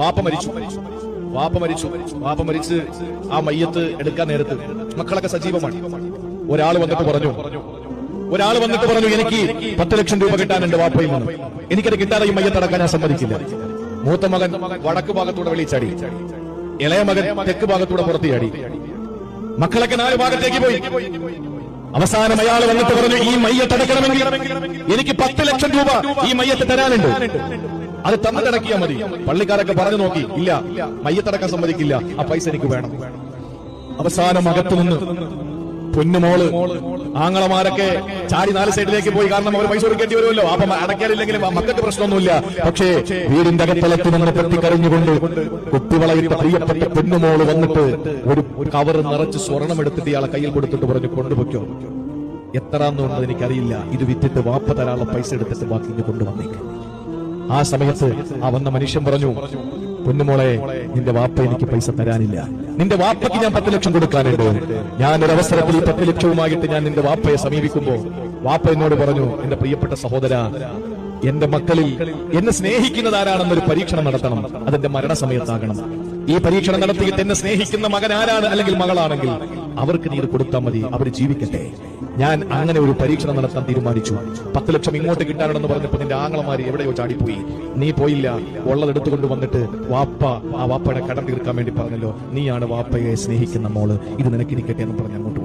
വാപ്പ മരിച്ച് ആ മയ്യത്ത് എടുക്കാൻ നേരത്ത് മക്കളൊക്കെ സജീവമാണ്. ഒരാൾ വന്നിട്ട് പറഞ്ഞു എനിക്ക് 10 ലക്ഷം രൂപ കിട്ടാനുണ്ട് വാപ്പയിൽ നിന്ന്. എനിക്കത് കിട്ടാതെ ഈ മയ്യത്തടക്കാൻ ഞാൻ സമ്മതിക്കില്ല. മൂത്ത മകൻ വടക്ക് ഭാഗത്തൂടെ വെളിച്ചാടി, ഇളയ മകൻ തെക്ക് ഭാഗത്തൂടെ പുറത്ത് ചാടി. മക്കളൊക്കെ 4 ഭാഗത്തേക്ക് പോയി. അവസാനം അയാൾ വന്നിട്ട് പറഞ്ഞു ഈ മയ്യത്തടക്കണമെങ്കിൽ എനിക്ക് 10 ലക്ഷം രൂപ ഈ മയ്യത്ത് തരാനുണ്ട്. അത് തന്നിട്ടടക്കിയാൽ മതി. പള്ളിക്കാരൊക്കെ പറഞ്ഞു നോക്കി, ഇല്ല, മയ്യത്തടക്കാൻ സമ്മതിക്കില്ല, ആ പൈസ എനിക്ക് വേണം. അവസാനം അകത്തു നിന്ന് പൊന്നുമോള് ആങ്ങളമാരൊക്കെ ചാടി 4 സൈഡിലേക്ക് പോയി. കാരണം അവർ പൈസ കൊടുക്കേണ്ടി വരുമല്ലോ. അപ്പം അടയ്ക്കാനില്ലെങ്കിലും മക്കൾക്ക് പ്രശ്നമൊന്നുമില്ല. പക്ഷേ വീടിന്റെ അകത്തലത്ത് നിന്ന് പൊട്ടിക്കരഞ്ഞുകൊണ്ട് കുട്ടിവളയിട്ട പ്രിയപ്പെട്ട പൊന്നുമോള് വന്നിട്ട് ഒരു കവർ നിറച്ച് സ്വർണം എടുത്തിട്ട് ഇയാളെ കയ്യിൽ കൊടുത്തിട്ട് പറഞ്ഞു, കൊണ്ടുപോയ്ക്കോ. എത്രാന്നുള്ളത് എനിക്കറിയില്ല, ഇത് വിറ്റിട്ട് വാപ്പ തരാനുള്ള പൈസ എടുത്തിട്ട് ബാക്കി കൊണ്ടുവന്നേക്ക്. ആ സമയത്ത് ആ വന്ന മനുഷ്യൻ പറഞ്ഞു, പൊന്നുമോളെ, നിന്റെ വാപ്പ എനിക്ക് പൈസ തരാനില്ല. നിന്റെ വാപ്പയ്ക്ക് ഞാൻ 10 ലക്ഷം കൊടുക്കാനുണ്ട്. ഞാനൊരവസരത്തിൽ ഈ 10 ലക്ഷവുമായിട്ട് ഞാൻ നിന്റെ വാപ്പയെ സമീപിക്കുമ്പോ വാപ്പ എന്നോട് പറഞ്ഞു, എന്റെ പ്രിയപ്പെട്ട സഹോദര, എന്റെ മക്കളിൽ എന്നെ സ്നേഹിക്കുന്നത് ആരാണെന്നൊരു പരീക്ഷണം നടത്തണം. അതെന്റെ മരണസമയത്താകണം. ഈ പരീക്ഷണം നടത്തിയിട്ട് എന്നെ സ്നേഹിക്കുന്ന മകൻ ആരാണ് അല്ലെങ്കിൽ മകളാണെങ്കിൽ അവർക്ക് നീ ഇത് കൊടുത്താൽ മതി, അവർ ജീവിക്കട്ടെ. ഞാൻ അങ്ങനെ ഒരു പരീക്ഷണം നടത്താൻ തീരുമാനിച്ചു. 10 ലക്ഷം ഇങ്ങോട്ട് കിട്ടാനുണ്ടെന്ന് പറഞ്ഞപ്പോ നിന്റെ ആങ്ങളമാര് എവിടെയോ ചാടിപ്പോയി. നീ പോയില്ല, ഉള്ളതെടുത്തുകൊണ്ട് വന്നിട്ട് ആ വാപ്പയുടെ കടം തീർക്കാൻ വേണ്ടി പറഞ്ഞല്ലോ, നീയാണ് വാപ്പയെ സ്നേഹിക്കുന്ന മോള്, ഇത് നിനക്കിരിക്കട്ടെ എന്ന് പറഞ്ഞ് അങ്ങോട്ട്